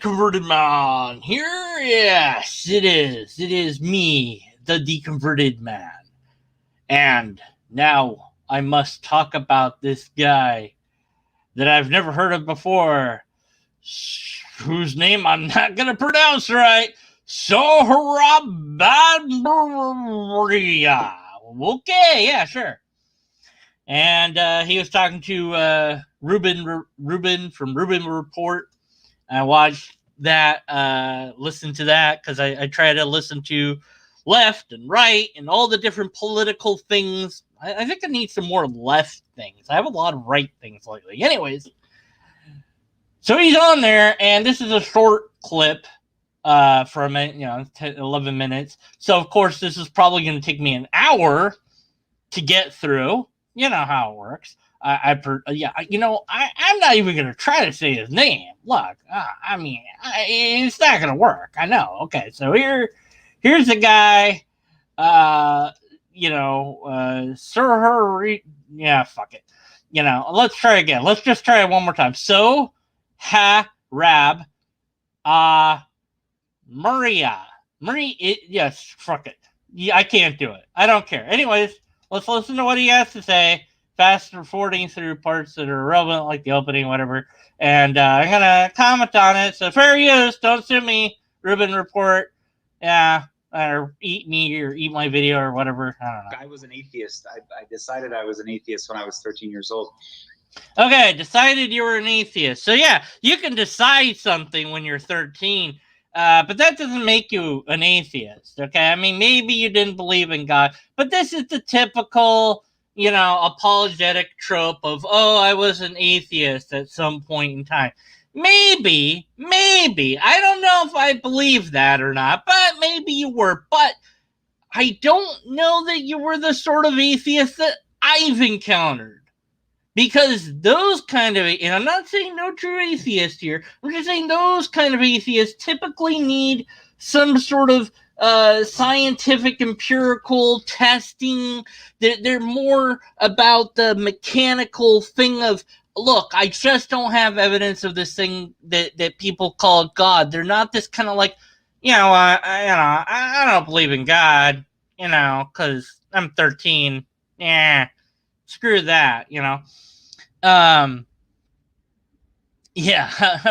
deconverted man here? Yes, it is. It is me, the deconverted man. And now I must talk about this guy that I've never heard of before, whose name I'm not going to pronounce right. Sohrab Ahmari. Okay, yeah, sure. And he was talking to Ruben from Ruben Report. I watched that, listened to that, because I try to listen to left and right and all the different political things. I think I need some more left things. I have a lot of right things lately. Anyways, so he's on there, and this is a short clip from 11 minutes. So, of course, this is probably going to take me an hour to get through. You know how it works. I'm not even going to try to say his name. Look, it's not going to work. I know. Okay, so here's a guy, fuck it. Let's try again. Let's just try it one more time. So, Sohrab Ahmari. Yes, fuck it. Yeah, I can't do it. I don't care. Anyways, let's listen to what he has to say. Fast forwarding through parts that are relevant, like the opening, whatever. And I'm going to comment on it. So fair use. Don't sue me. Ruben Report. Yeah. Or eat me or eat my video or whatever. I don't know. I was an atheist. I decided I was an atheist when I was 13 years old. Okay. Decided you were an atheist. So yeah, you can decide something when you're 13. But that doesn't make you an atheist, okay? I mean, maybe you didn't believe in God, but this is the typical, apologetic trope of, oh, I was an atheist at some point in time. Maybe, I don't know if I believe that or not, but maybe you were. But I don't know that you were the sort of atheist that I've encountered. Because those kind of, and I'm not saying no true atheist here, I'm just saying those kind of atheists typically need some sort of scientific, empirical testing. They're more about the mechanical thing of, look, I just don't have evidence of this thing that people call God. They're not this kind of like, I don't believe in God, because I'm 13. Yeah, screw that,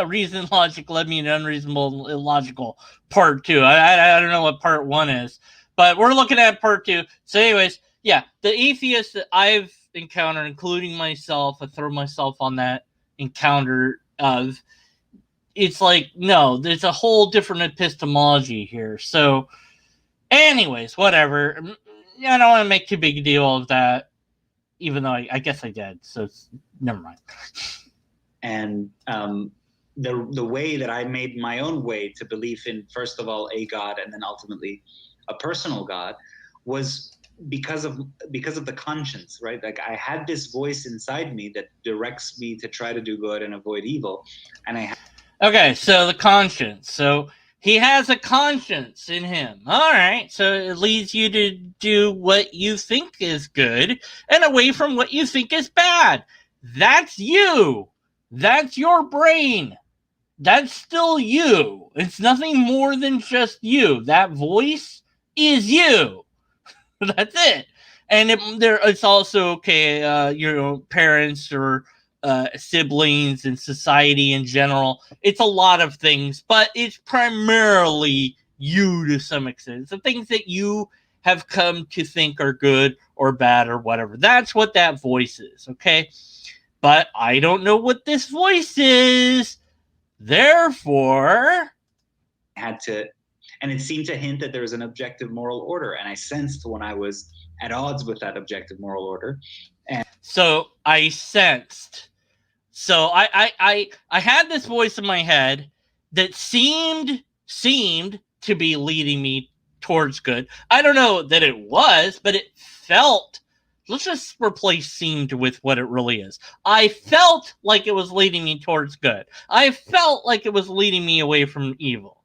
reason logic led me to unreasonable illogical part 2. I don't know what part 1 is, but we're looking at part 2. So anyways, yeah, the atheists that I've encountered, including myself, I throw myself on that encounter of, it's like, no, there's a whole different epistemology here. So anyways, whatever. I don't want to make too big a deal of that, even though I guess I did. So never mind. And the way that I made my own way to belief in, first of all, a God, and then ultimately a personal God, was because of the conscience, right? Like, I had this voice inside me that directs me to try to do good and avoid evil. And okay, so the conscience. So he has a conscience in him. All right, so it leads you to do what you think is good and away from what you think is bad. That's you. That's your brain. That's still you. It's nothing more than just you. That voice is you. That's it. And it's also, okay, your parents or siblings and society in general. It's a lot of things, but it's primarily you to some extent. It's the things that you have come to think are good or bad or whatever. That's what that voice is, okay? But I don't know what this voice is. Therefore, and it seemed to hint that there was an objective moral order. And I sensed when I was at odds with that objective moral order. So I sensed. So I had this voice in my head that seemed to be leading me towards good. I don't know that it was, but it felt. Let's just replace seemed with what it really is. I felt like it was leading me towards good. I felt like it was leading me away from evil.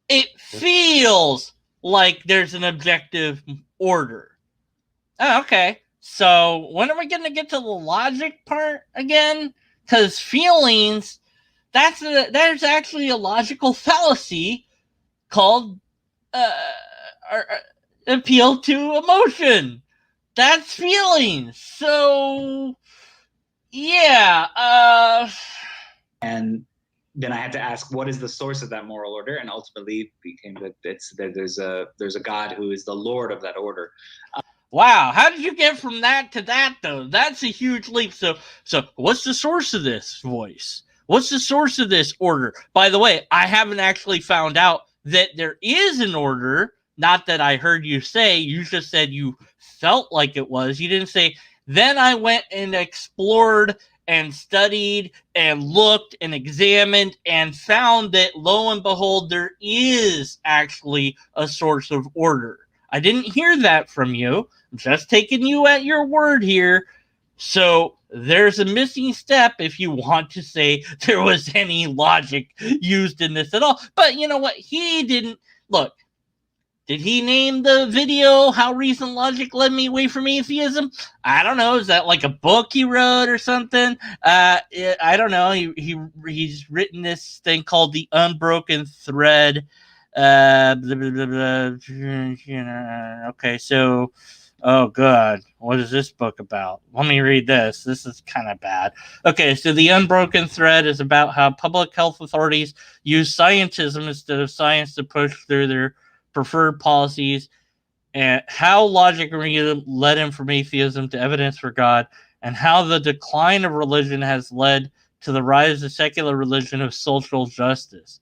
It feels like there's an objective order. Oh, okay. So when are we going to get to the logic part again? Because feelings there's actually a logical fallacy called uh, appeal to emotion. That's feelings. So yeah. And then I had to ask, what is the source of that moral order? And ultimately became that there's a God who is the Lord of that order. Wow, how did you get from that to that though? That's a huge leap. So what's the source of this voice? What's the source of this order? By the way, I haven't actually found out that there is an order. Not that I heard you say. You just said you felt like it was. You didn't say, then I went and explored and studied and looked and examined and found that lo and behold, there is actually a source of order. I didn't hear that from you. I'm just taking you at your word here. So there's a missing step if you want to say there was any logic used in this at all. But you know what? He didn't. Look, did he name the video How Reason Logic Led Me Away from Atheism? I don't know. Is that like a book he wrote or something? I don't know. He's written this thing called The Unbroken Thread. Blah, blah, blah, blah. Okay, so oh god, what is this book about? Let me read this. This is kind of bad. Okay, so The Unbroken Thread is about how public health authorities use scientism instead of science to push through their preferred policies, and how logic and reason led him from atheism to evidence for God, and how the decline of religion has led to the rise of secular religion of social justice.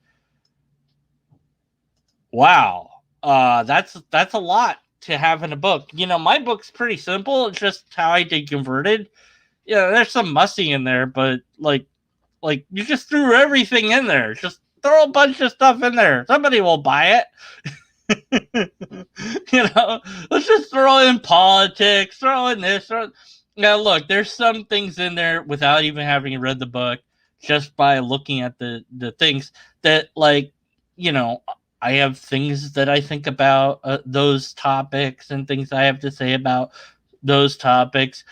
Wow, that's a lot to have in a book. You know, my book's pretty simple. It's just how I did converted. Yeah, there's some mussy in there, but like you just threw everything in there. Just throw a bunch of stuff in there. Somebody will buy it. You know, let's just throw in politics, throw in this. Now, look, there's some things in there without even having read the book, just by looking at the things that, like, you know, I have things that I think about those topics and things I have to say about those topics.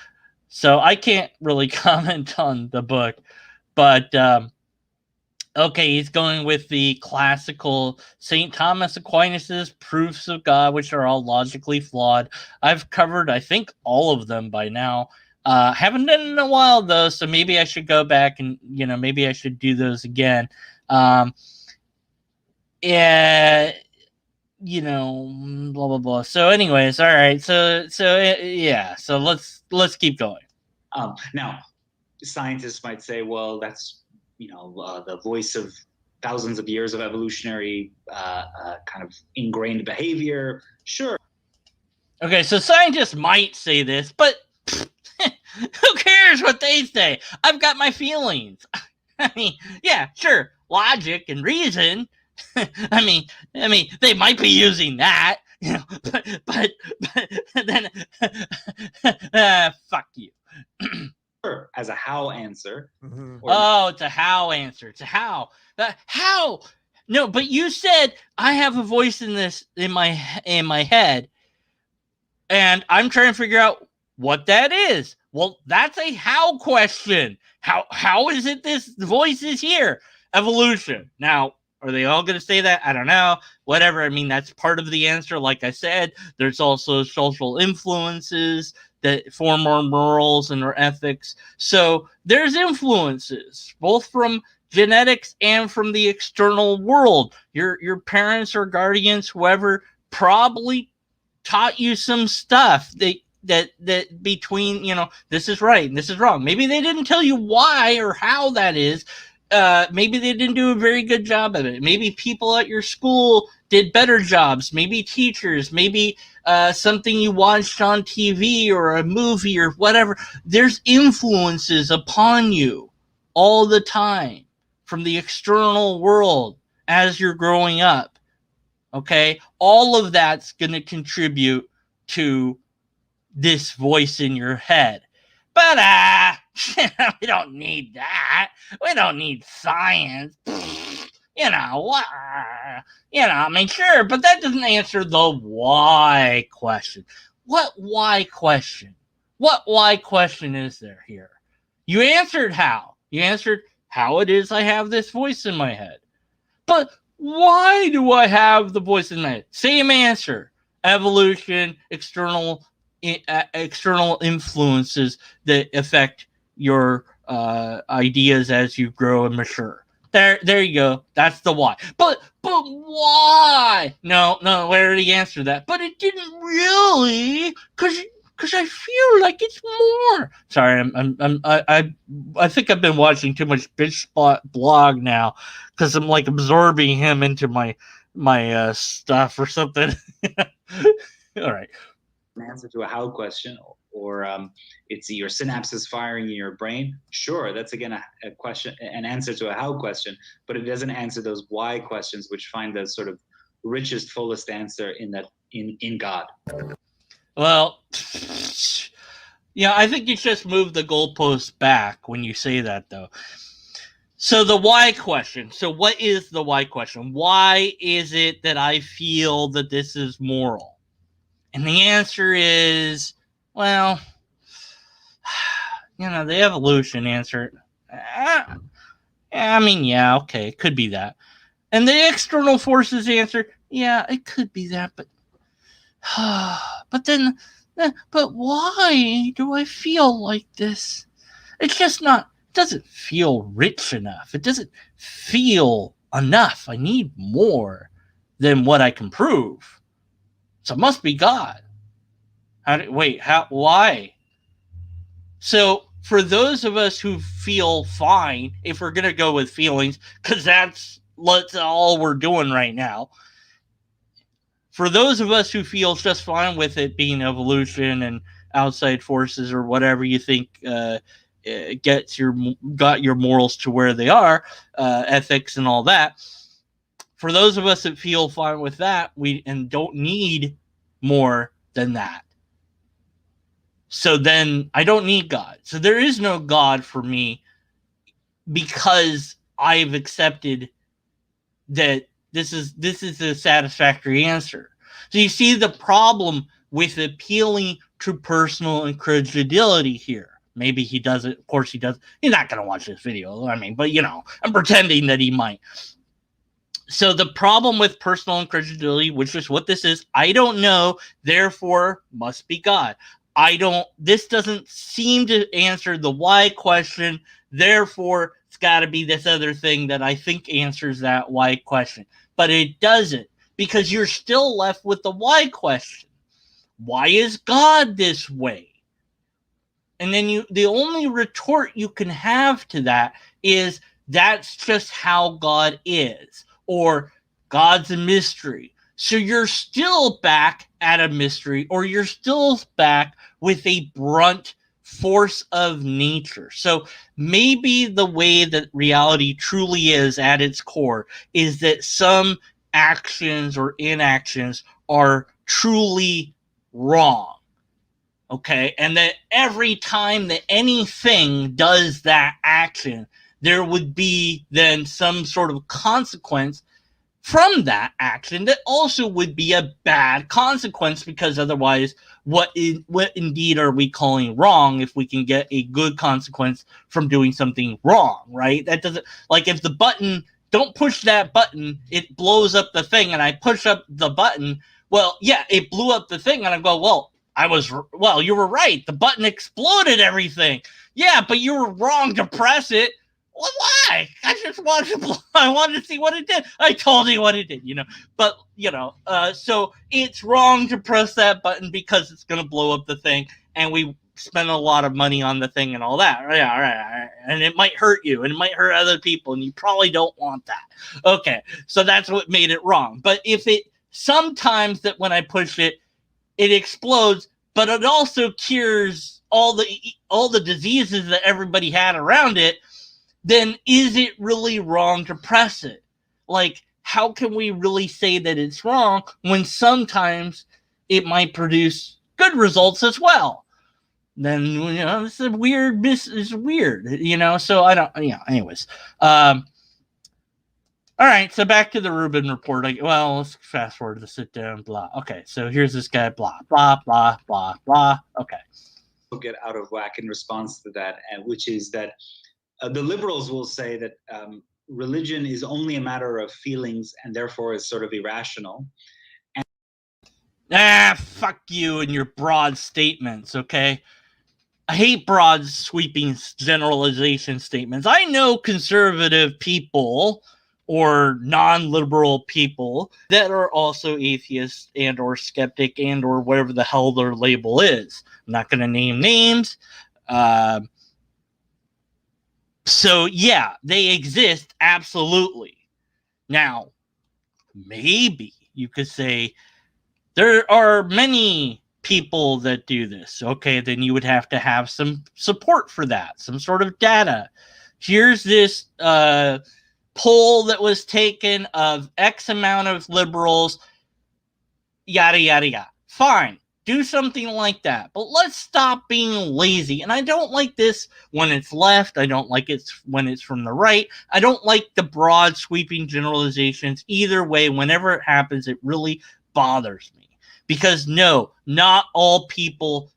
So I can't really comment on the book, but okay, he's going with the classical St. Thomas Aquinas' proofs of God, which are all logically flawed. I've covered, I think, all of them by now. Haven't done it in a while, though, so maybe I should go back and, you know, maybe I should do those again. Yeah, you know, blah, blah, blah. So anyways, all right. So yeah, so let's keep going. Now, scientists might say, well, that's, you know, the voice of thousands of years of evolutionary kind of ingrained behavior. Sure. Okay, so scientists might say this, but who cares what they say? I've got my feelings. I mean, yeah, sure, logic and reason. I mean, they might be using that, you know, but then, fuck you. As a how answer. Mm-hmm. Oh, it's a how answer. It's a how. How? No, but you said I have a voice in my head, and I'm trying to figure out what that is. Well, that's a how question. How is it this voice is here? Evolution. Now, are they all going to say that? I don't know. Whatever. I mean, that's part of the answer. Like I said, there's also social influences that form our morals and our ethics. So there's influences, both from genetics and from the external world. Your parents or guardians, whoever, probably taught you some stuff that between, you know, this is right and this is wrong. Maybe they didn't tell you why or how that is. Maybe they didn't do a very good job of it. Maybe people at your school did better jobs. Maybe teachers, maybe something you watched on TV or a movie or whatever. There's influences upon you all the time from the external world as you're growing up. Okay? All of that's going to contribute to this voice in your head. But we don't need that. We don't need science. You know, I mean, sure, but that doesn't answer the why question. What why question? What why question is there here? You answered how. You answered how it is I have this voice in my head. But why do I have the voice in my head? Same answer. Evolution, external influences that affect your ideas as you grow and mature. There you go. That's the why. But why? No, we already answered that. But it didn't really, because I feel like it's more. Sorry, I think I've been watching too much bitch blog now, because I'm like absorbing him into my stuff or something. All right. An answer to a how question, or it's your synapses firing in your brain. Sure, that's again a question, an answer to a how question, but it doesn't answer those why questions, which find the sort of richest, fullest answer in God. Well, yeah, I think you just moved the goalposts back when you say that, though. So the why question. So what is the why question? Why is it that I feel that this is moral? And the answer is, well, the evolution answer. I mean, yeah, okay, it could be that. And the external forces answer, yeah, it could be that, but but why do I feel like this? It's just not. It doesn't feel rich enough. It doesn't feel enough. I need more than what I can prove. So it must be God. Why? So for those of us who feel fine, if we're gonna go with feelings, because that's all we're doing right now. For those of us who feel just fine with it being evolution and outside forces or whatever you think got your morals to where they are, ethics and all that. For those of us that feel fine with that, we and don't need more than that. So then I don't need God. So there is no God for me because I've accepted that this is a satisfactory answer. So you see the problem with appealing to personal incredulity here. Maybe he does it. Of course he does. He's not going to watch this video. I mean, but I'm pretending that he might. So the problem with personal incredulity, which is what this is, I don't know, therefore must be God. This doesn't seem to answer the why question, therefore it's got to be this other thing that I think answers that why question. But it doesn't, because you're still left with the why question. Why is God this way? And then the only retort you can have to that is that's just how God is, or God's a mystery. So you're still back at a mystery, or you're still back with a brunt force of nature. So maybe the way that reality truly is at its core is that some actions or inactions are truly wrong. Okay, and that every time that anything does that action, there would be then some sort of consequence from that action that also would be a bad consequence, because otherwise what indeed are we calling wrong if we can get a good consequence from doing something wrong, right? That doesn't, like, if the button, don't push that button, it blows up the thing, and I push up the button, well, yeah, it blew up the thing, and I go, well, you were right, the button exploded everything. Yeah, but you were wrong to press it. Well, why? I wanted to see what it did. I told you what it did, But, so it's wrong to press that button because it's going to blow up the thing, and we spend a lot of money on the thing and all that. Yeah, all right. And it might hurt you, and it might hurt other people, and you probably don't want that. Okay, so that's what made it wrong. But if it, sometimes that when I push it, it explodes, but it also cures all the diseases that everybody had around it, then is it really wrong to press it? Like, how can we really say that it's wrong when sometimes it might produce good results as well? Then, this is weird. This is weird, so I don't, anyways. All right, so back to the Rubin report. Let's fast forward to the sit down, blah. Okay, so here's this guy, blah, blah, blah, blah, blah. Okay. Get out of whack in response to that, which is that The liberals will say that religion is only a matter of feelings and therefore is sort of irrational. Fuck you and your broad statements, okay? I hate broad, sweeping generalization statements. I know conservative people or non-liberal people that are also atheists and or skeptic and or whatever the hell their label is. I'm not going to name names. So, yeah, they exist, absolutely. Now, maybe you could say there are many people that do this. Okay, then you would have to have some support for that, some sort of data. Here's this poll that was taken of X amount of liberals, yada, yada, yada. Fine. Do something like that. But let's stop being lazy. And I don't like this when it's left. I don't like it when it's from the right. I don't like the broad, sweeping generalizations. Either way, whenever it happens, it really bothers me. Because no, not all people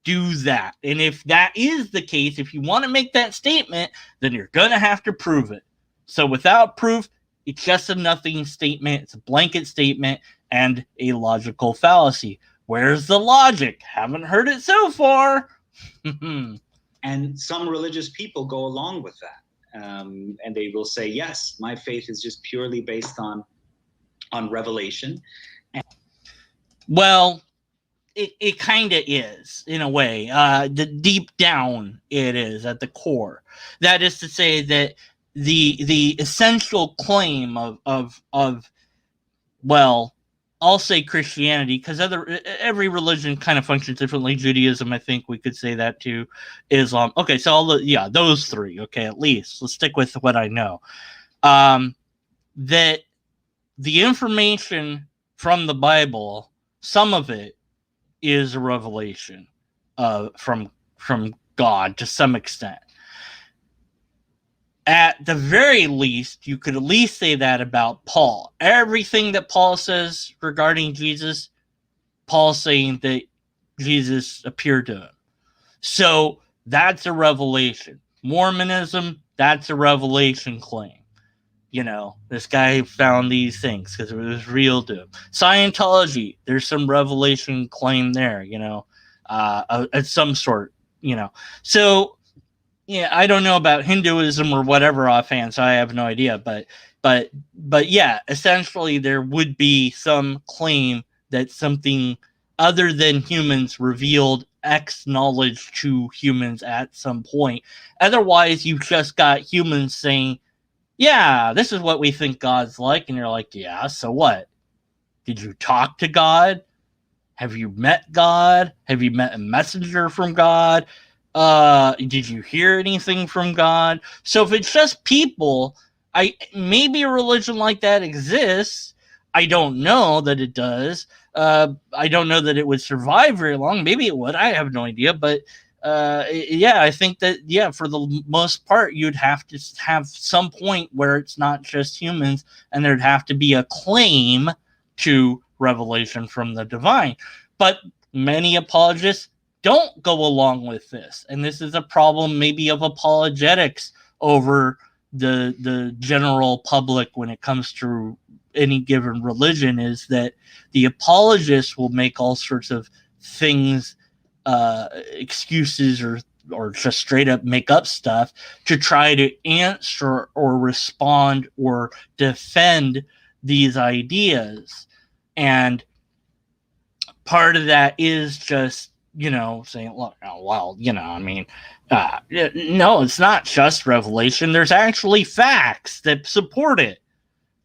do that. And if that is the case, if you want to make that statement, then you're going to have to prove it. So without proof, it's just a nothing statement. It's a blanket statement and a logical fallacy. Where's the logic? Haven't heard it so far. And some religious people go along with that. And they will say, yes, my faith is just purely based on revelation. Well, it kind of is, in a way. The deep down, it is at the core. That is to say that the essential claim of well, I'll say Christianity, because every religion kind of functions differently. Judaism, I think we could say that too. Islam. Okay, so those three. Okay, at least let's stick with what I know. That the information from the Bible, some of it is a revelation from God to some extent. At the very least, you could at least say that about Paul. Everything that Paul says regarding Jesus, Paul's saying that Jesus appeared to him. So that's a revelation. Mormonism, that's a revelation claim. You know, this guy found these things because it was real to him. Scientology, there's some revelation claim there, you know, at some sort, you know. So, yeah, I don't know about Hinduism or whatever offhand, so I have no idea. But yeah, essentially there would be some claim that something other than humans revealed X knowledge to humans at some point. Otherwise, you've just got humans saying, yeah, this is what we think God's like. And you're like, yeah, so what? Did you talk to God? Have you met God? Have you met a messenger from God? Did you hear anything from God? So if it's just people, maybe a religion like that exists. I don't know that it does. I don't know that it would survive very long. Maybe it would. I have no idea. But yeah, I think that, yeah, for the most part, you'd have to have some point where it's not just humans, and there'd have to be a claim to revelation from the divine. But many apologists don't go along with this, and this is a problem maybe of apologetics over the general public when it comes to any given religion, is that the apologists will make all sorts of things, excuses, or just straight up make up stuff to try to answer or respond or defend these ideas. And part of that is just, you know, saying, look, well, you know, I mean, no, it's not just revelation. There's actually facts that support it.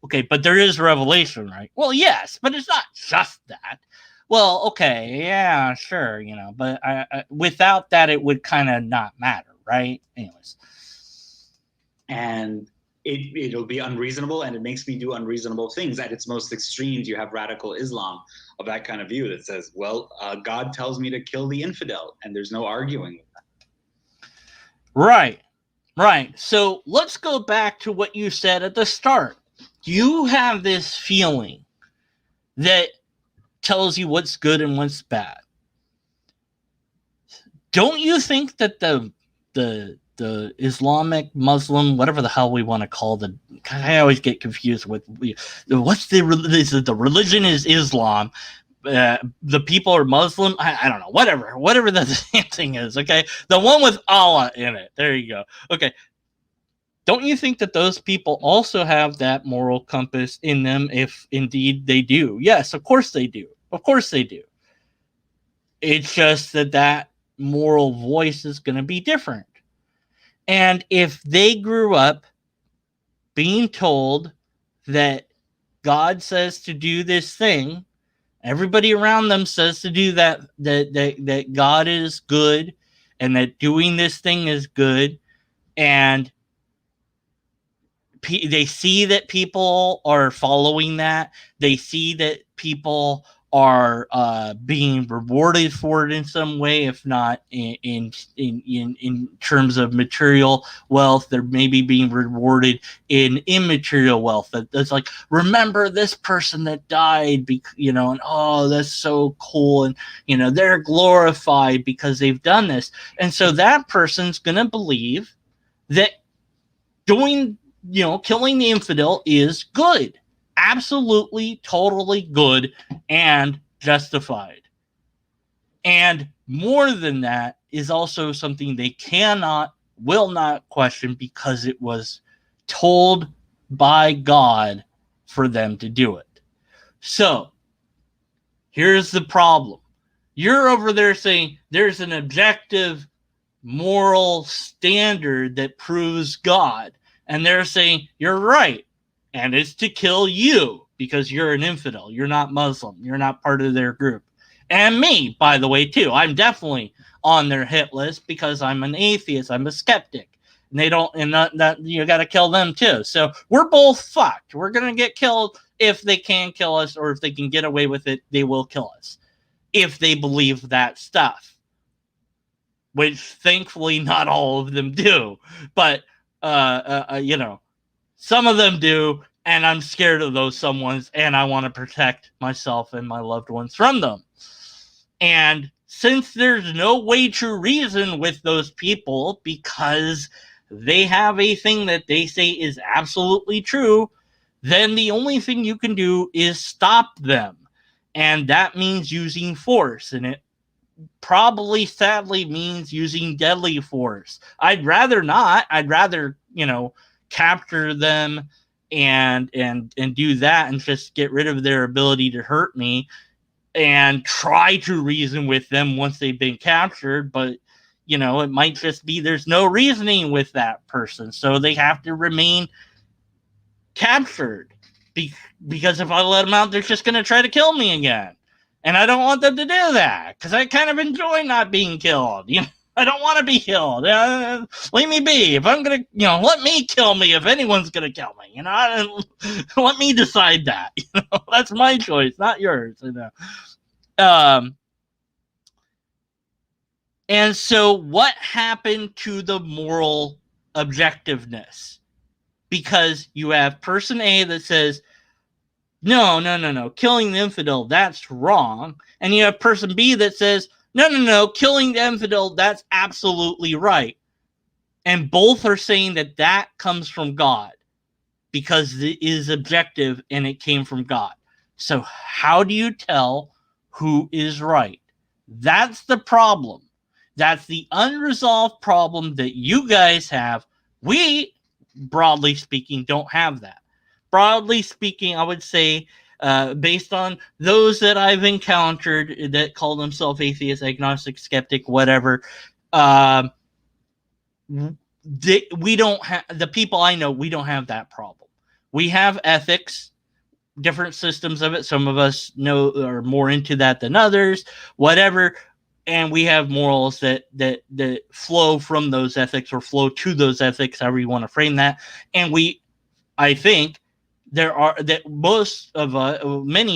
Okay, but there is revelation, right? Well, yes, but it's not just that. Well, okay, yeah, sure, you know, but without that, it would kind of not matter, right? Anyways. And it'll be unreasonable, and it makes me do unreasonable things. At its most extremes, you have radical Islam of that kind of view that says, well, God tells me to kill the infidel, and there's no arguing with that. Right. So let's go back to what you said at the start. You have this feeling that tells you what's good and what's bad. Don't you think that the the Islamic, Muslim, whatever the hell we want to call the. I always get confused with what's the religion is Islam. The people are Muslim. I don't know. Whatever the thing is. Okay, the one with Allah in it. There you go. Okay. Don't you think that those people also have that moral compass in them? If indeed they do, yes, of course they do. Of course they do. It's just that moral voice is going to be different. And if they grew up being told that God says to do this thing, everybody around them says to do that God is good and that doing this thing is good, and they see that people are following that. They see that people are being rewarded for it in some way, if not in terms of material wealth. They're maybe being rewarded in immaterial wealth. That's like, remember this person that died, and oh, that's so cool, and they're glorified because they've done this, and so that person's gonna believe that doing killing the infidel is good, absolutely, totally good and justified. And more than that is also something they will not question, because it was told by God for them to do it. So here's the problem. You're over there saying there's an objective moral standard that proves God. And they're saying, you're right. And it's to kill you because you're an infidel. You're not Muslim. You're not part of their group. And me, by the way, too. I'm definitely on their hit list because I'm an atheist. I'm a skeptic. And they don't, and that you got to kill them too. So we're both fucked. We're going to get killed if they can kill us, or if they can get away with it, they will kill us if they believe that stuff. Which thankfully not all of them do. But some of them do, and I'm scared of those someones, and I want to protect myself and my loved ones from them. And since there's no way to reason with those people because they have a thing that they say is absolutely true, then the only thing you can do is stop them. And that means using force, and it probably sadly means using deadly force. I'd rather not. I'd rather, capture them and do that and just get rid of their ability to hurt me and try to reason with them once they've been captured. But it might just be there's no reasoning with that person, so they have to remain captured, because if I let them out, they're just going to try to kill me again. And I don't want them to do that, because I kind of enjoy not being killed. I don't want to be killed. Leave me be. If I'm going to, let me kill me if anyone's going to kill me. Let me decide that. That's my choice, not yours. And so what happened to the moral objectiveness? Because you have person A that says, no, killing the infidel, that's wrong. And you have person B that says, no, killing the infidel, that's absolutely right. And both are saying that comes from God because it is objective and it came from God. So how do you tell who is right? That's the problem. That's the unresolved problem that you guys have. We, broadly speaking, don't have that. Broadly speaking, I would say, based on those that I've encountered that call themselves atheist, agnostic, skeptic, whatever, we don't have, the people I know, we don't have that problem. We have ethics, different systems of it. Some of us are more into that than others, whatever. And we have morals that flow from those ethics, or flow to those ethics, however you want to frame that. And I think many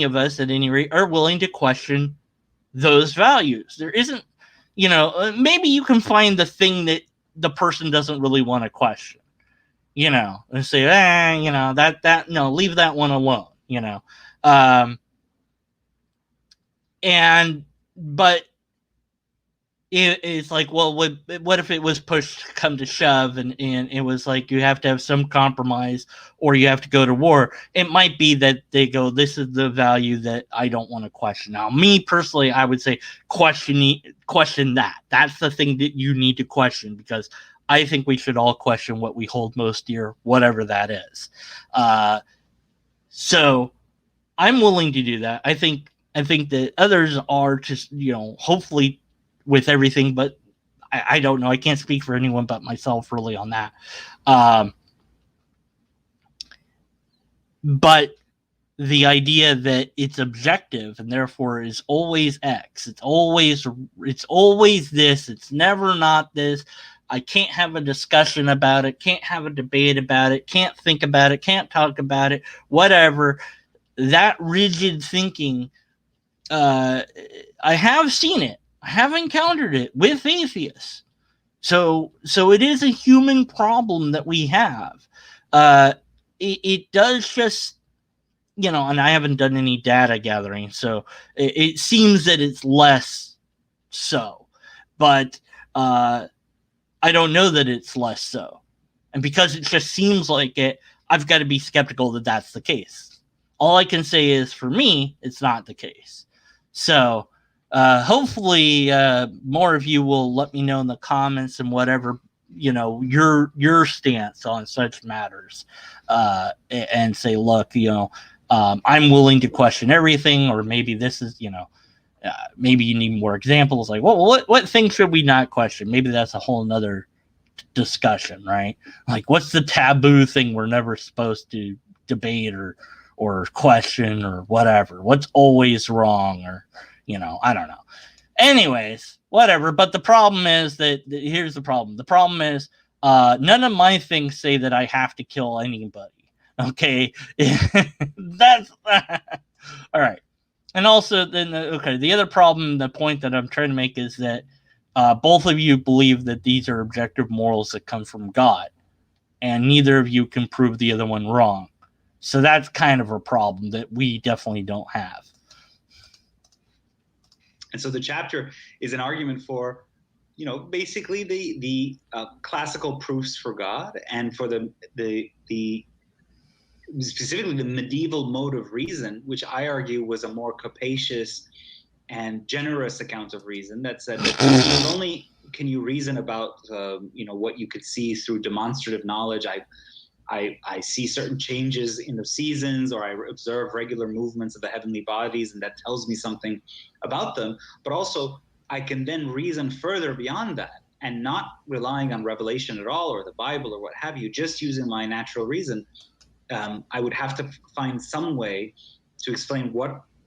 of us at any rate are willing to question those values. There isn't, maybe you can find the thing that the person doesn't really want to question, and say, no, leave that one alone, but it's like, well, what if it was pushed come to shove, and it was like you have to have some compromise or you have to go to war. It might be that they go, this is the value that I don't want to question. Now, me personally, I would say question that. That's the thing that you need to question, because I think we should all question what we hold most dear, whatever that is. So I'm willing to do that. I think that others are just, hopefully with everything, but I don't know. I can't speak for anyone but myself really on that. But the idea that it's objective and therefore is always X, it's always this, it's never not this. I can't have a discussion about it, can't have a debate about it, can't think about it, can't talk about it, whatever. That rigid thinking, I have seen it. I have encountered it with atheists. So it is a human problem that we have. It does just, and I haven't done any data gathering, so it seems that it's less so. But I don't know that it's less so. And because it just seems like it, I've got to be skeptical that that's the case. All I can say is, for me, it's not the case. So hopefully more of you will let me know in the comments and whatever, your stance on such matters, and say, look, I'm willing to question everything, or maybe this is, maybe you need more examples. Like, well, what things should we not question? Maybe that's a whole nother discussion, right? Like, what's the taboo thing we're never supposed to debate or question or whatever? What's always wrong, or, I don't know. Anyways, whatever. But the problem is that here's the problem. The problem is none of my things say that I have to kill anybody. Okay. That's all right. And also then, the other problem, the point that I'm trying to make is that both of you believe that these are objective morals that come from God, and neither of you can prove the other one wrong. So that's kind of a problem that we definitely don't have. And so the chapter is an argument for, basically the classical proofs for God, and for the specifically the medieval mode of reason, which I argue was a more capacious and generous account of reason that said that not only can you reason about what you could see through demonstrative knowledge. I see certain changes in the seasons, or I observe regular movements of the heavenly bodies, and that tells me something about them. But also, I can then reason further beyond that, and not relying on revelation at all, or the Bible, or what have you, just using my natural reason. I would have to find some way to explain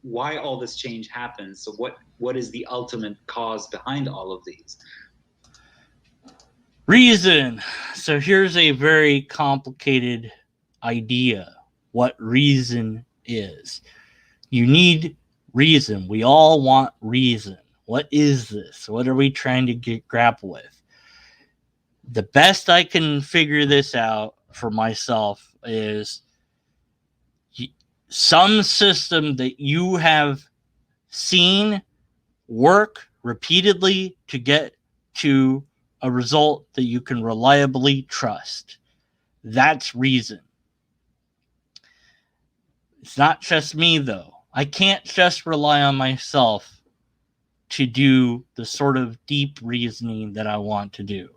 why all this change happens. So what is the ultimate cause behind all of these? Reason. So here's a very complicated idea. What reason is. You need reason. We all want reason. What is this? What are we trying to grapple with? The best I can figure this out for myself is some system that you have seen work repeatedly to get to a result that you can reliably trust. That's reason. It's not just me, though. I can't just rely on myself to do the sort of deep reasoning that I want to do.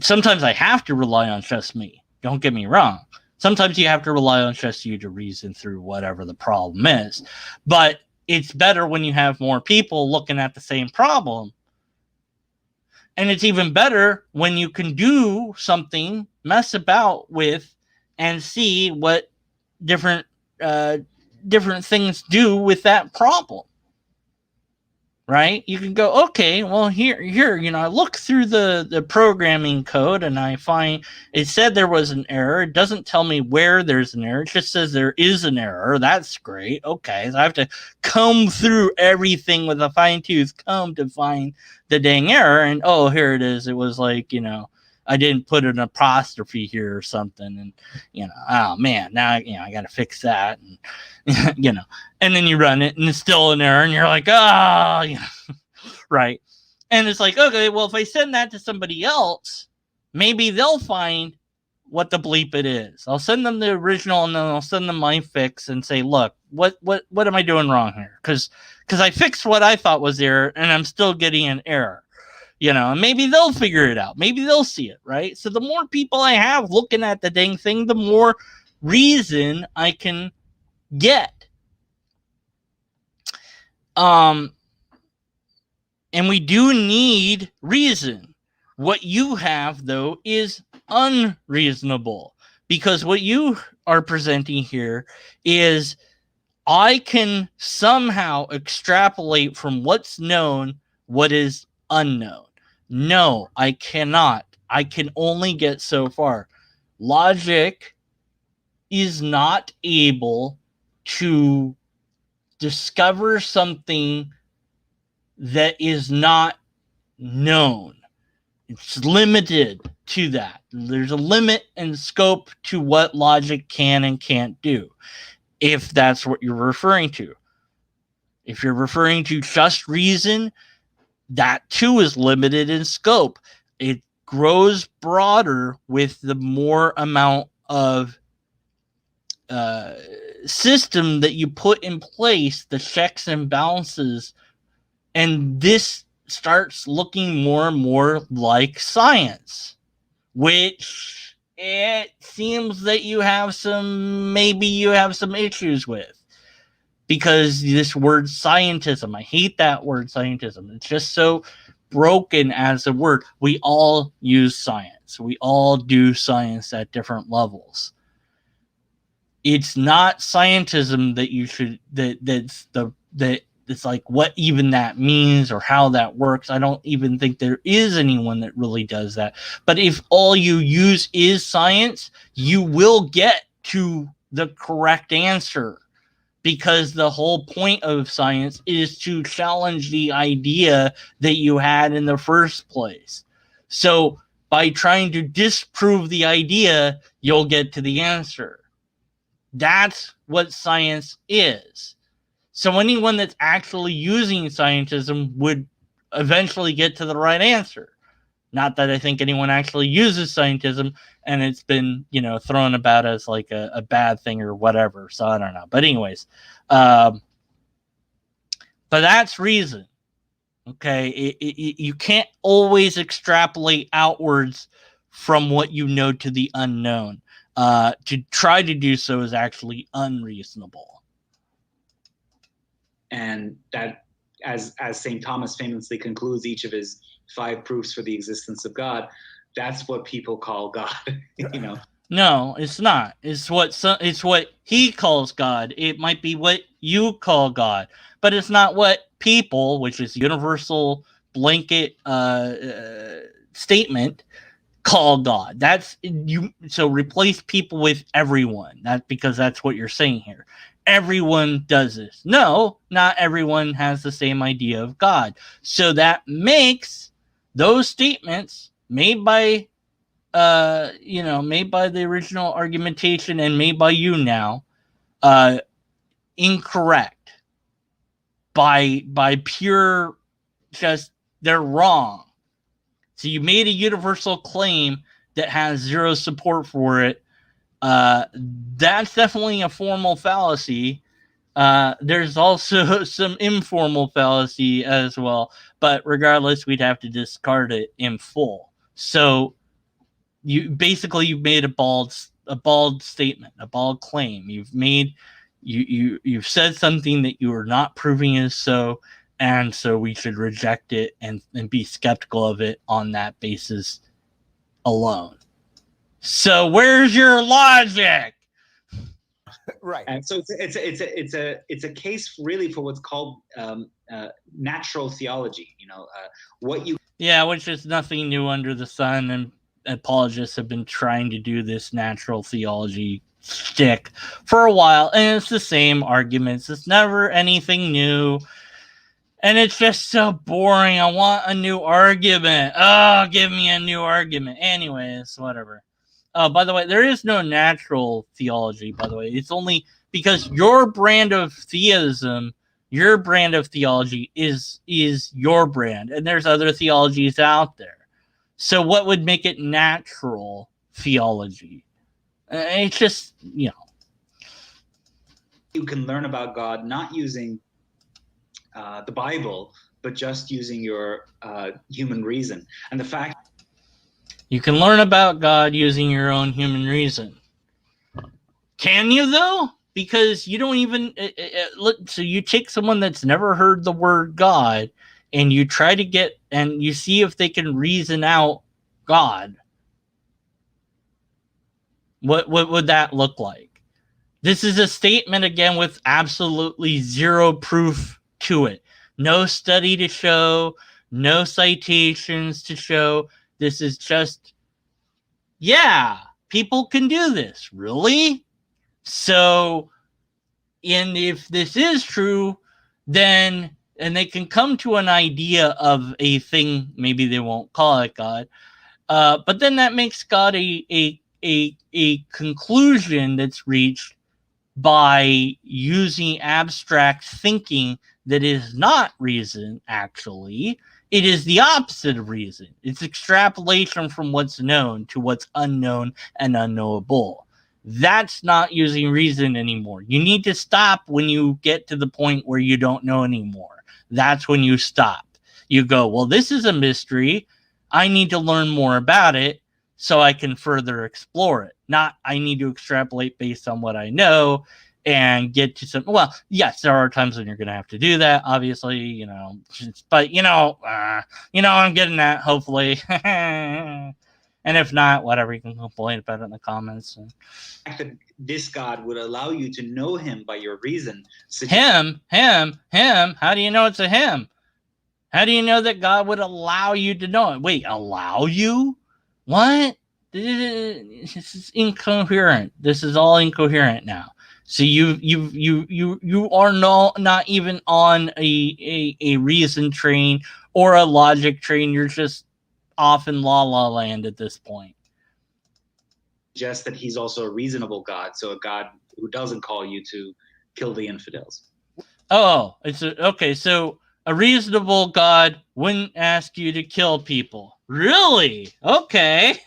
Sometimes I have to rely on just me. Don't get me wrong. Sometimes you have to rely on just you to reason through whatever the problem is. But it's better when you have more people looking at the same problem. And it's even better when you can do something, mess about with, and see what different things do with that problem. Right? You can go, okay, well, here, I look through the programming code and I find it said there was an error. It doesn't tell me where there's an error. It just says there is an error. That's great. Okay, so I have to comb through everything with a fine-tooth comb to find the dang error. And, oh, here it is. It was like, I didn't put an apostrophe here or something. And, oh, man, now, I got to fix that. And, and then you run it and it's still an error and you're like, oh, right. And it's like, okay, well, if I send that to somebody else, maybe they'll find what the bleep it is. I'll send them the original, and then I'll send them my fix and say, look, what am I doing wrong here? Because I fixed what I thought was error, and I'm still getting an error. And maybe they'll figure it out. Maybe they'll see it, right? So the more people I have looking at the dang thing, the more reason I can get. And we do need reason. What you have, though, is unreasonable, because what you are presenting here is I can somehow extrapolate from what's known what is unknown. No, I cannot. I can only get so far. Logic is not able to discover something that is not known. It's limited to that. There's a limit and scope to what logic can and can't do, if that's what you're referring to. If you're referring to just reason, that too is limited in scope. It grows broader with the more amount of system that you put in place, the checks and balances, and this starts looking more and more like science, which it seems that you have some issues with, because this word scientism, I hate that word scientism. It's just so broken as a word. We all use science. We all do science at different levels. It's not scientism that you should that it's like what even that means or how that works. I don't even think there is anyone that really does that. But if all you use is science, you will get to the correct answer, because the whole point of science is to challenge the idea that you had in the first place. So by trying to disprove the idea, you'll get to the answer. That's what science is. So anyone that's actually using scientism would eventually get to the right answer. Not that I think anyone actually uses scientism and it's been, thrown about as like a bad thing or whatever. So I don't know. But anyways, but that's reason. Okay. You can't always extrapolate outwards from what you know to the unknown. To try to do so is actually unreasonable. And that, as St. Thomas famously concludes each of his 5 proofs for the existence of God, that's what people call God. No, it's not. It's what he calls God. It might be what you call God, but it's not what people, which is universal blanket statement, call God. That's you. So replace people with everyone. Because that's what you're saying here. Everyone does this. No, not everyone has the same idea of God. So that makes those statements made by the original argumentation and made by you now incorrect by pure just they're wrong. So you made a universal claim that has zero support for it. That's definitely a formal fallacy. There's also some informal fallacy as well, but regardless, we'd have to discard it in full. So you've made a bald statement, a bald claim. You've said something that you are not proving is so, and so we should reject it and be skeptical of it on that basis alone. So where's your logic? Right. And so it's a case really for what's called natural theology. Which is nothing new under the sun, and apologists have been trying to do this natural theology shtick for a while, and it's the same arguments. It's never anything new. And it's just so boring. I want a new argument. Oh, give me a new argument. Anyways, whatever. Oh, by the way, there is no natural theology, by the way. It's only because your brand of theism, Your brand of theology is your brand, and there's other theologies out there. So what would make it natural theology? It's just, you know. You can learn about God not using the Bible, but just using your human reason. And the fact you can learn about God using your own human reason. Can you, though? Because you don't even so you take someone that's never heard the word God and you try to get and you see if they can reason out God. What would that look like? This is a statement again with absolutely zero proof to it. No study to show, no citations to show. This is just, yeah, people can do this. Really? So, and if this is true, then, and they can come to an idea of a thing, maybe they won't call it God, but then that makes God a conclusion that's reached by using abstract thinking that is not reason, actually. It is the opposite of reason. It's extrapolation from what's known to what's unknown and unknowable. That's not using reason anymore. You need to stop when you get to the point where you don't know anymore. That's when you stop. You go, well, this is a mystery. I need to learn more about it so I can further explore it. Not I need to extrapolate based on what I know and get to some. Well, yes, there are times when you're going to have to do that, obviously, you know. But I'm getting that. Hopefully, and if not, whatever, you can complain about it in the comments. that this God would allow you to know Him by your reason. Him. How do you know it's a him? How do you know that God would allow you to know it? Wait, allow you? What? This is incoherent. This is all incoherent now. So you are not even on a reason train or a logic train. You're just off in la la land at this point. Just that He's also a reasonable God, so a God who doesn't call you to kill the infidels. Oh, okay. So a reasonable God wouldn't ask you to kill people. Really? Okay.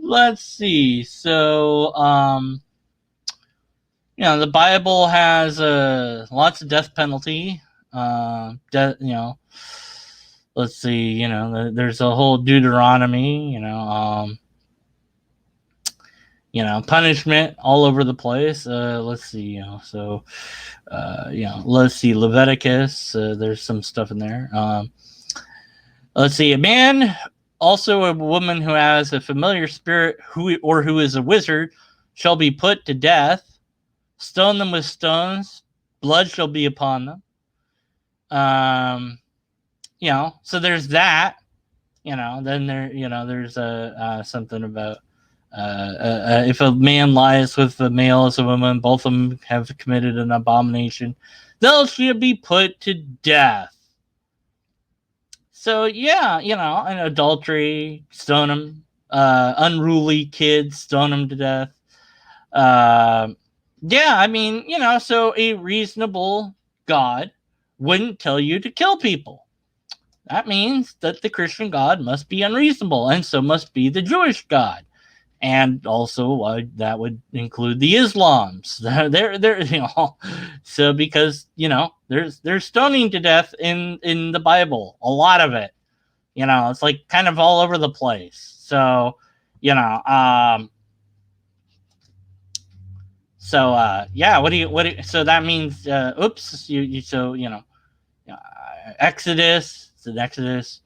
Let's see. So, the Bible has lots of death penalty. Let's see. There's a whole Deuteronomy. Punishment all over the place. Let's see. Let's see. Leviticus. There's some stuff in there. Let's see. A man, also a woman who has a familiar spirit who is a wizard, shall be put to death. Stone them with stones. Blood shall be upon them. So there's that. Then there's something about if a man lies with a male as a woman, both of them have committed an abomination, they'll should be put to death. So and adultery, stone them. Unruly kids, stone them to death. So a reasonable God wouldn't tell you to kill people. That means that the Christian God must be unreasonable, and so must be the Jewish God. And also, that would include the Islams. So because there's stoning to death in the Bible, a lot of it. It's like kind of all over the place. So, so that means, Exodus. It's an Exodus.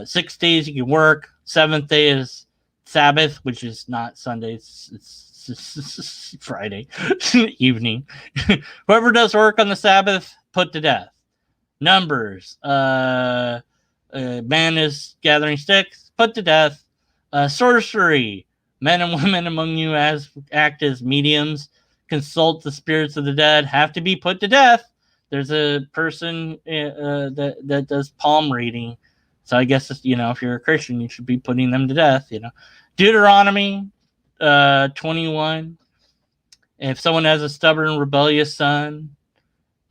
6 days you can work. 7th day is Sabbath, which is not Sunday. It's Friday evening. Whoever does work on the Sabbath, put to death. Numbers. Man is gathering sticks, put to death. Sorcery. Men and women among you act as mediums, consult the spirits of the dead, have to be put to death. There's a person that does palm reading So I guess, if you're a Christian, you should be putting them to death. Deuteronomy 21. If someone has a stubborn, rebellious son,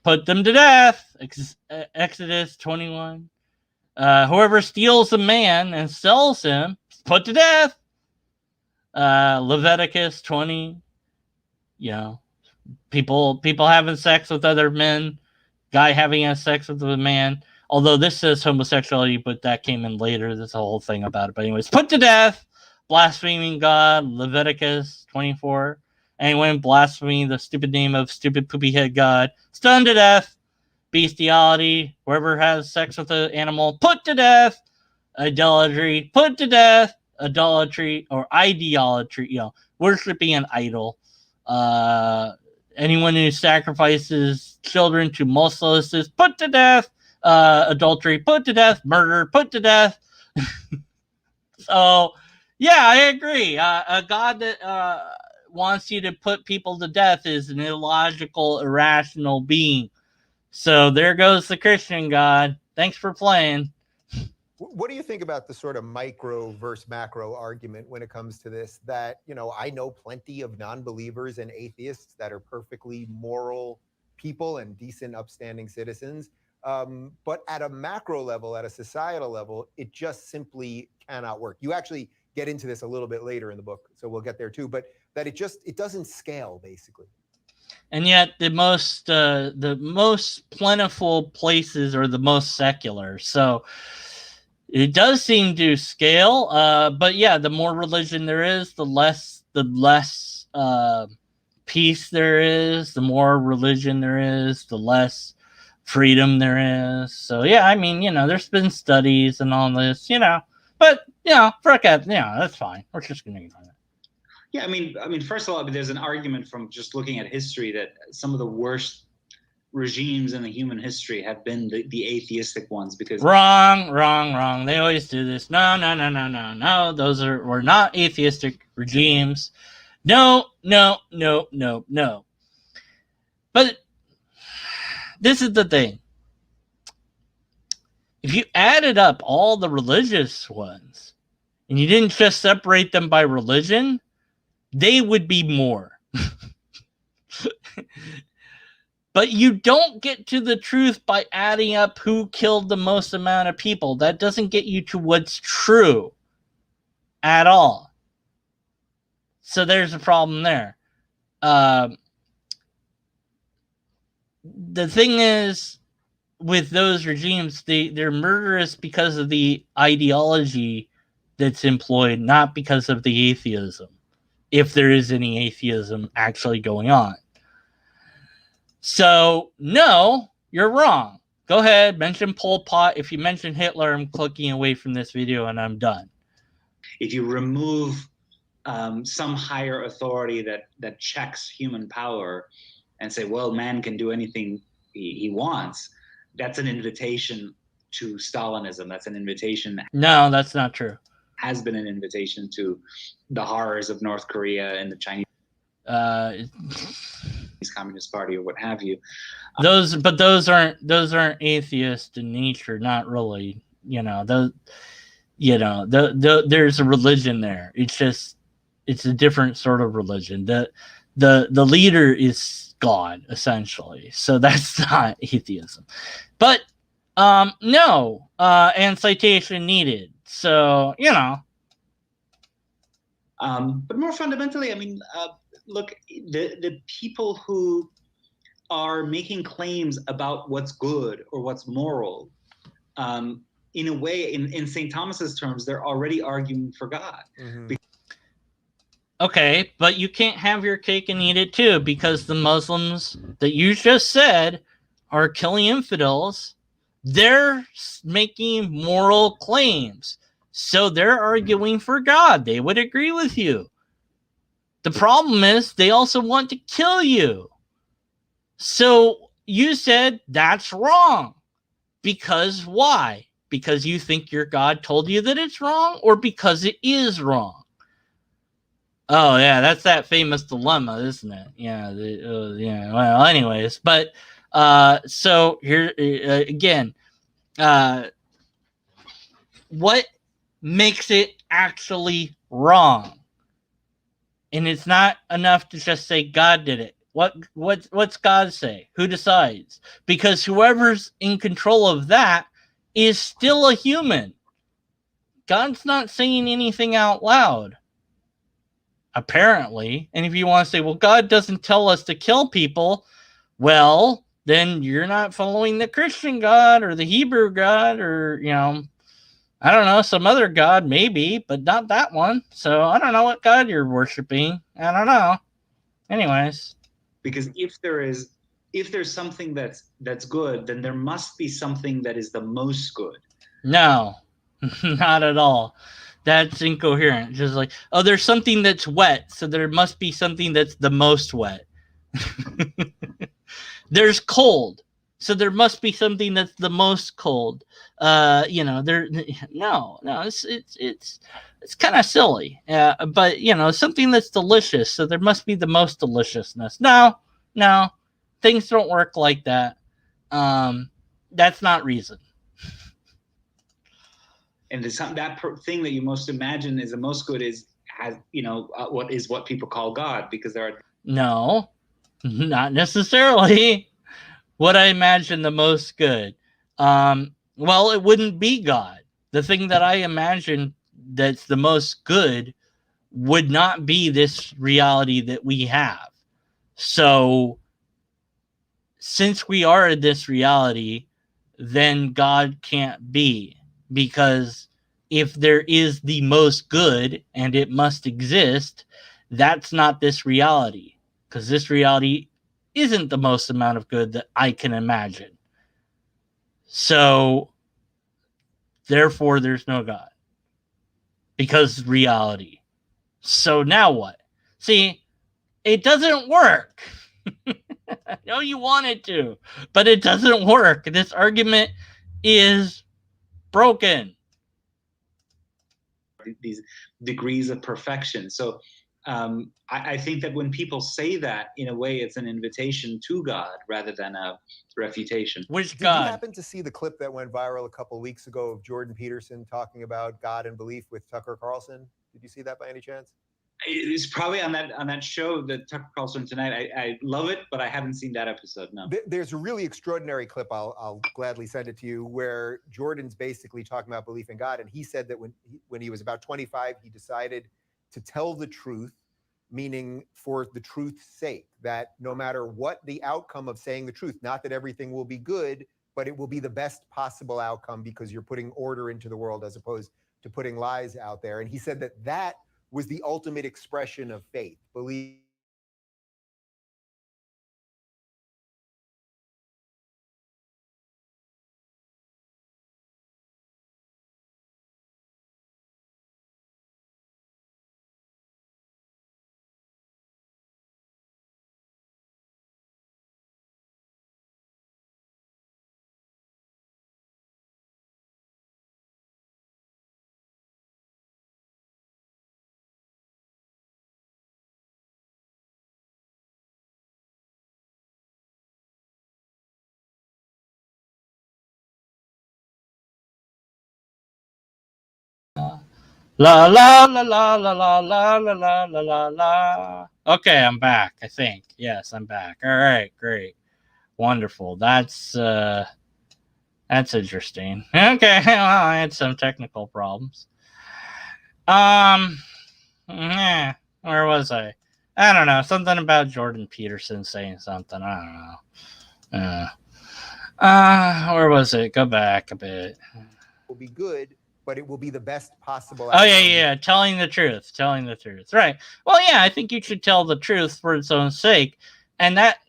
put them to death. Exodus 21. Whoever steals a man and sells him, put to death. Leviticus 20. People having sex with other men, guy having sex with a man. Although this says homosexuality, but that came in later. There's a whole thing about it. But anyways, put to death. Blaspheming God, Leviticus 24. Anyone blaspheming the stupid name of stupid poopy head God, stoned to death. Bestiality, whoever has sex with an animal, put to death. Idolatry, put to death. Idolatry or ideolatry, worshiping an idol. Anyone who sacrifices children to Moses, put to death. Adultery, put to death. Murder, put to death. So, yeah, I agree. A God that wants you to put people to death is an illogical, irrational being. So there goes the Christian God. Thanks for playing. What do you think about the sort of micro versus macro argument when it comes to this? That, I know plenty of non-believers and atheists that are perfectly moral people and decent, upstanding citizens. But at a macro level, at a societal level, it just simply cannot work. You actually get into this a little bit later in the book, so we'll get there too. But that it doesn't scale, basically. And yet the most plentiful places are the most secular. So it does seem to scale. But yeah, the more religion there is, the less peace there is. The more religion there is, the less freedom there is. So yeah, I mean, there's been studies and all this, but frick it, that's fine. We're just gonna ignore that. Yeah, I mean, first of all, there's an argument from just looking at history that some of the worst regimes in the human history have been the atheistic ones, because wrong. They always do this. No. Those were not atheistic regimes. No. But this is the thing. If you added up all the religious ones and you didn't just separate them by religion, they would be more. But you don't get to the truth by adding up who killed the most amount of people. That doesn't get you to what's true at all. So there's a problem there. The thing is, with those regimes, they're murderous because of the ideology that's employed, not because of the atheism, if there is any atheism actually going on. So, no, you're wrong. Go ahead, mention Pol Pot. If you mention Hitler, I'm clicking away from this video and I'm done. If you remove some higher authority that checks human power and say, well, man can do anything he wants, that's an invitation to Stalinism. That's an invitation. No, that's not true. Has been an invitation to the horrors of North Korea and the Chinese Communist Party or what have you. Those aren't atheist in nature, not really. There's a religion there. It's a different sort of religion. The leader is God, essentially. So that's not atheism. But no, and citation needed. So, but more fundamentally, I mean, look, the people who are making claims about what's good or what's moral, in a way, in St. Thomas's terms, they're already arguing for God. Mm-hmm. Okay, but you can't have your cake and eat it too, because the Muslims that you just said are killing infidels. They're making moral claims. So they're arguing for God. They would agree with you. The problem is they also want to kill you. So you said that's wrong. Because why? Because you think your God told you that it's wrong, or because it is wrong? Oh, yeah, that's that famous dilemma, isn't it? Yeah, yeah. Well, anyways, but so here again, what makes it actually wrong. And it's not enough to just say God did it. What's God say? Who decides? Because whoever's in control of that is still a human. God's not saying anything out loud, apparently. And if you want to say, well, God doesn't tell us to kill people, well, then you're not following the Christian God or the Hebrew God, or, I don't know, some other God maybe, but not that one. So I don't know what God you're worshiping. I don't know. Anyways. Because if there's something that's good, then there must be something that is the most good. No, not at all. That's incoherent. Just like, oh, there's something that's wet, so there must be something that's the most wet. There's cold, so there must be something that's the most cold. No, it's kind of silly. But something that's delicious, so there must be the most deliciousness. No, things don't work like that. That's not reason. And thing that you most imagine is the most good what people call God, because there are no, not necessarily what I imagine the most good. Well, it wouldn't be God. The thing that I imagine that's the most good would not be this reality that we have. So, since we are in this reality, then God can't be, because if there is the most good and it must exist, that's not this reality, because this reality isn't the most amount of good that I can imagine. So, therefore, there's no God, because reality. So now what? See, it doesn't work. I know you want it to, but it doesn't work. This argument is broken. These degrees of perfection. So I think that when people say that, in a way, it's an invitation to God rather than a refutation. Which Did God? you happen to see the clip that went viral a couple of weeks ago of Jordan Peterson talking about God and belief with Tucker Carlson? Did you see that by any chance? It's probably on that show, the Tucker Carlson Tonight. I love it, but I haven't seen that episode. No. There's a really extraordinary clip. I'll gladly send it to you, where Jordan's basically talking about belief in God, and he said that when he was about 25, he decided to tell the truth, meaning for the truth's sake, that no matter what the outcome of saying the truth, not that everything will be good, but it will be the best possible outcome, because you're putting order into the world as opposed to putting lies out there. And he said that was the ultimate expression of faith, belief. La la la la la la la la la la la la. Okay, I'm back. I think. Yes, I'm back. All right, great, wonderful. That's interesting. Okay, well, I had some technical problems. Yeah, where was I? I don't know. Something about Jordan Peterson saying something. I don't know. Where was it? Go back a bit. Will be good, but it will be the best possible outcome. Oh, yeah. Telling the truth. Right. Well, yeah, I think you should tell the truth for its own sake. And that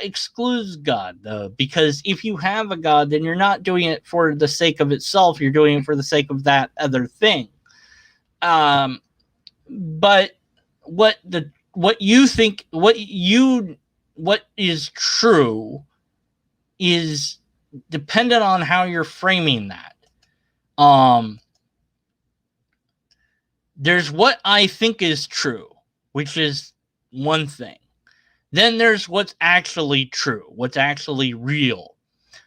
excludes God, though, because if you have a God, then you're not doing it for the sake of itself. You're doing it for the sake of that other thing. But what you think, what is true is dependent on how you're framing that. There's what I think is true, which is one thing. Then there's what's actually true, what's actually real.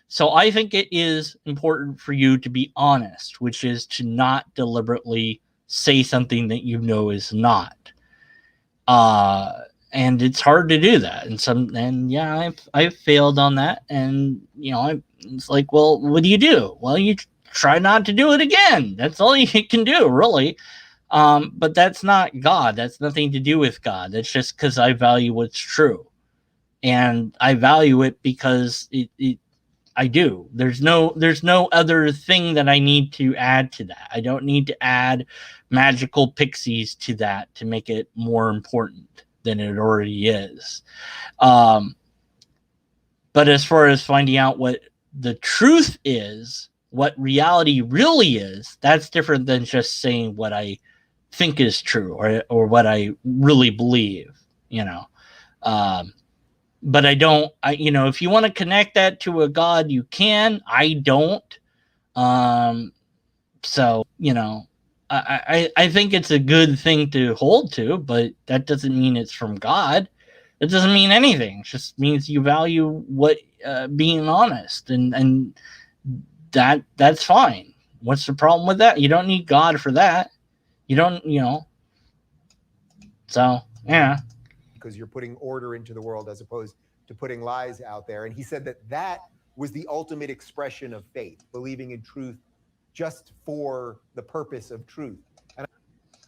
So I think it is important for you to be honest, which is to not deliberately say something that you know is not. And it's hard to do that. And yeah, I've failed on that. And it's like, well, what do you do? Well, you try not to do it again. That's all you can do, really. But that's not God. That's nothing to do with God. That's just because I value what's true, and I value it because I do. There's no other thing that I need to add to that. I don't need to add magical pixies to that to make it more important than it already is. But as far as finding out what the truth is, what reality really is, that's different than just saying what I think is true or what I really believe, but I don't, if you want to connect that to a God, you can. I don't. So, I think it's a good thing to hold to, but that doesn't mean it's from God. It doesn't mean anything. It just means you value what being honest, and that's fine. What's the problem with that? You don't need God for that. You don't, So, yeah. Because you're putting order into the world as opposed to putting lies out there. And he said that was the ultimate expression of faith, believing in truth just for the purpose of truth.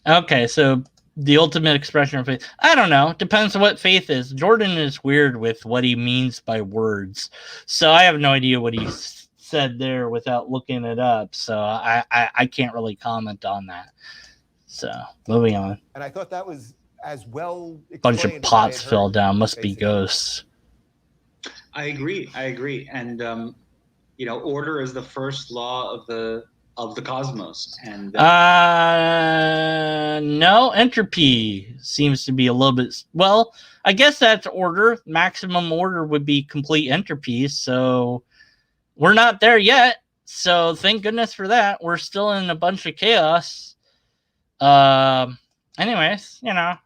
Okay, so the ultimate expression of faith. I don't know. Depends on what faith is. Jordan is weird with what he means by words. So I have no idea what he said there without looking it up. So I can't really comment on that. So moving on. And I thought that was as well. Bunch of pots fell down. Must be ghosts. I agree. And order is the first law of the cosmos. And no, entropy seems to be a little bit. Well, I guess that's order. Maximum order would be complete entropy. So we're not there yet. So thank goodness for that. We're still in a bunch of chaos. Anyways, my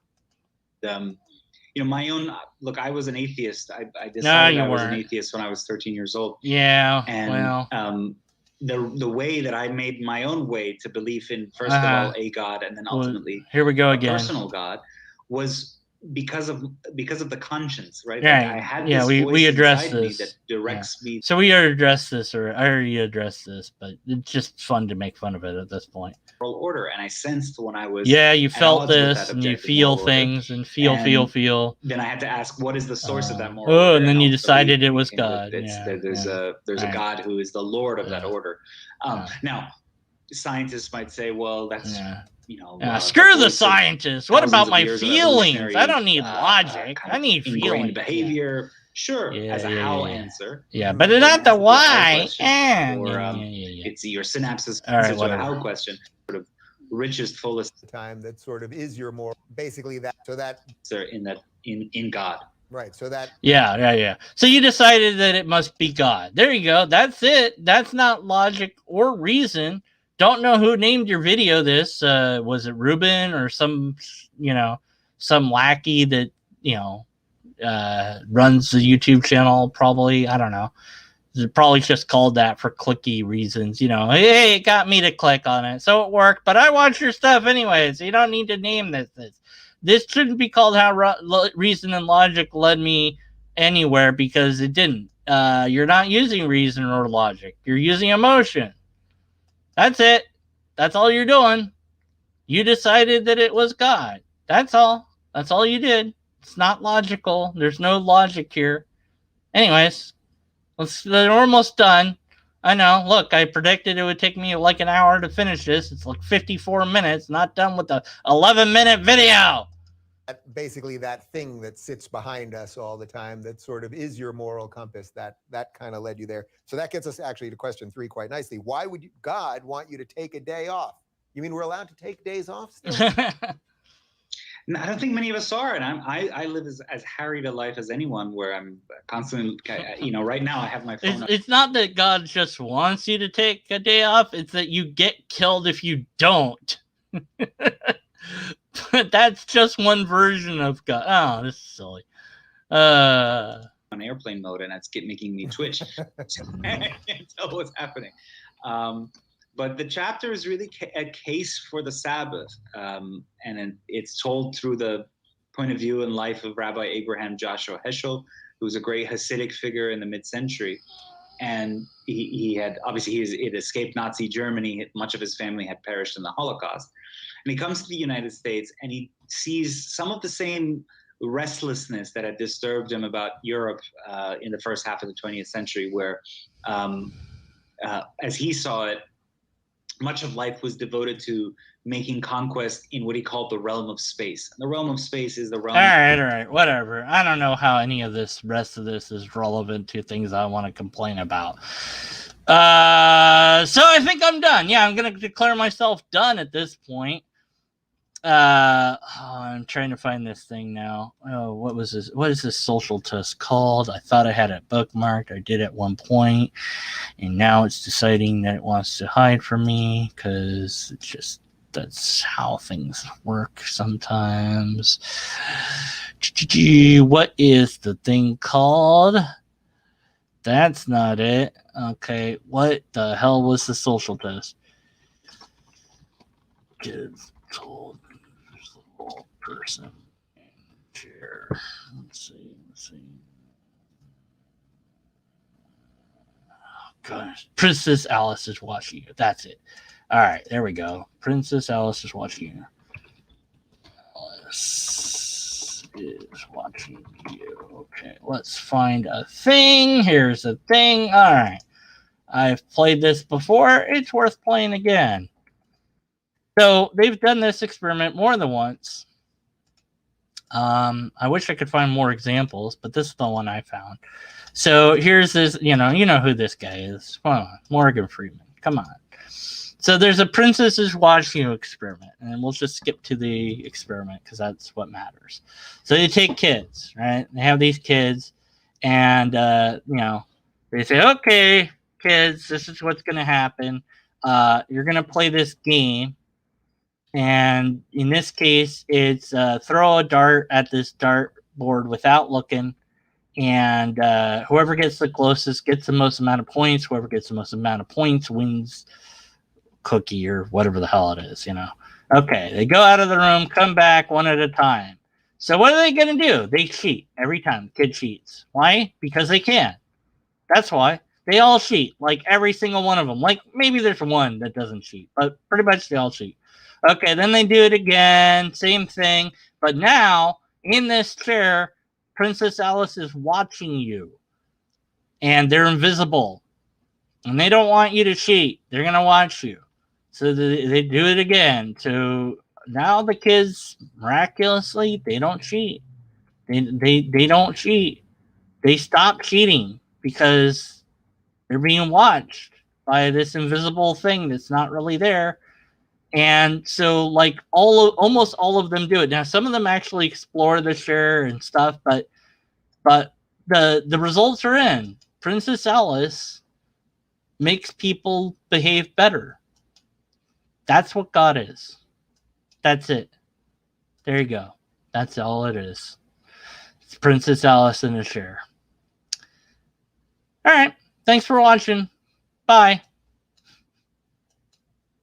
own look. I was an atheist. I decided I was an atheist when I was 13 years old. Yeah, and the way that I made my own way to belief in first of all a God and then ultimately here we go again, personal God, was because of the conscience, right? Right. Like I had this we addressed this that directs me. So we addressed this, or I already addressed this, but it's just fun to make fun of it at this point. Order, and I sensed when I was you felt this, and you feel things, and feel. Then I had to ask, what is the source of that moral order? Oh, and then you decided it was God. There's a God who is the Lord of that order. Now, scientists might say, well, that's screw the scientists. What about my feelings? I don't need logic. I need feeling behavior. Sure, as a how answer. Yeah, but not the why. It's your synapses. All right, it's a how question. Sort of richest, fullest time that sort of is your more basically that. So that in God. Right. So that. Yeah. So you decided that it must be God. There you go. That's it. That's not logic or reason. Don't know who named your video this. Was it Ruben or some lackey that runs the YouTube channel? Probably. I don't know. It probably just called that for clicky reasons. Hey, it got me to click on it, so it worked. But I watch your stuff anyway, so you don't need to name this. This shouldn't be called how reason and logic led me anywhere, because it didn't. You're not using reason or logic. You're using emotion. That's it. That's all you're doing. You decided that it was God. That's all. That's all you did. It's not logical. There's no logic here. Anyways, they're almost done. I know. Look, I predicted it would take me like an hour to finish this. It's like 54 minutes. Not done with the 11-minute video. Basically, that thing that sits behind us all the time, that sort of is your moral compass, that kind of led you there. So that gets us actually to question 3 quite nicely. Why would God want you to take a day off? You mean we're allowed to take days off still? No, I don't think many of us are, and I live as harried a life as anyone, where I'm constantly, right now I have my phone. It's not that God just wants you to take a day off; it's that you get killed if you don't. But that's just one version of God. Oh, this is silly. on airplane mode, and that's making me twitch. I can't tell what's happening. But the chapter is really a case for the Sabbath, and it's told through the point of view and life of Rabbi Abraham Joshua Heschel, who was a great Hasidic figure in the mid-century. And he had escaped Nazi Germany. Much of his family had perished in the Holocaust. And he comes to the United States, and he sees some of the same restlessness that had disturbed him about Europe in the first half of the 20th century, where, as he saw it, much of life was devoted to making conquest in what he called the realm of space. And the realm of space is the realm. All right, whatever. I don't know how any of this rest of this is relevant to things I want to complain about. So I think I'm done. Yeah, I'm going to declare myself done at this point. I'm trying to find this thing now. Oh, what was this? What is this social test called? I thought I had it bookmarked. I did at one point, and now it's deciding that it wants to hide from me because it's just, that's how things work sometimes. What is the thing called? That's not it. Okay, what the hell was the social test? Kids told person chair. Let's see. Oh, gosh. Princess Alice is watching you. That's it. All right, there we go. Princess Alice is watching you. Alice is watching you. Okay, let's find a thing. Here's a thing. All right. I've played this before. It's worth playing again. So they've done this experiment more than once. I wish I could find more examples, but this is the one I found. So here's this, you know who this guy is. Come on, Morgan Freeman. Come on. So there's a princess is watching you experiment, and we'll just skip to the experiment because that's what matters. So you take kids, right? They have these kids, and they say, okay, kids, this is what's going to happen. You're going to play this game. And in this case, it's throw a dart at this dart board without looking. And whoever gets the closest gets the most amount of points. Whoever gets the most amount of points wins cookie or whatever the hell it is, Okay, they go out of the room, come back one at a time. So what are they going to do? They cheat every time. The kid cheats. Why? Because they can. That's why. They all cheat, like every single one of them. Like maybe there's one that doesn't cheat, but pretty much they all cheat. Okay, then they do it again, same thing. But now, in this chair, Princess Alice is watching you. And they're invisible. And they don't want you to cheat. They're going to watch you. So they do it again. So now the kids, miraculously, they don't cheat. They don't cheat. They stop cheating because they're being watched by this invisible thing that's not really there. And so, like, almost all of them do it. Now, some of them actually explore the share and stuff, but the results are in. Princess Alice makes people behave better. That's what God is. That's it. There you go. That's all it is. It's Princess Alice in the share. All right. Thanks for watching. Bye.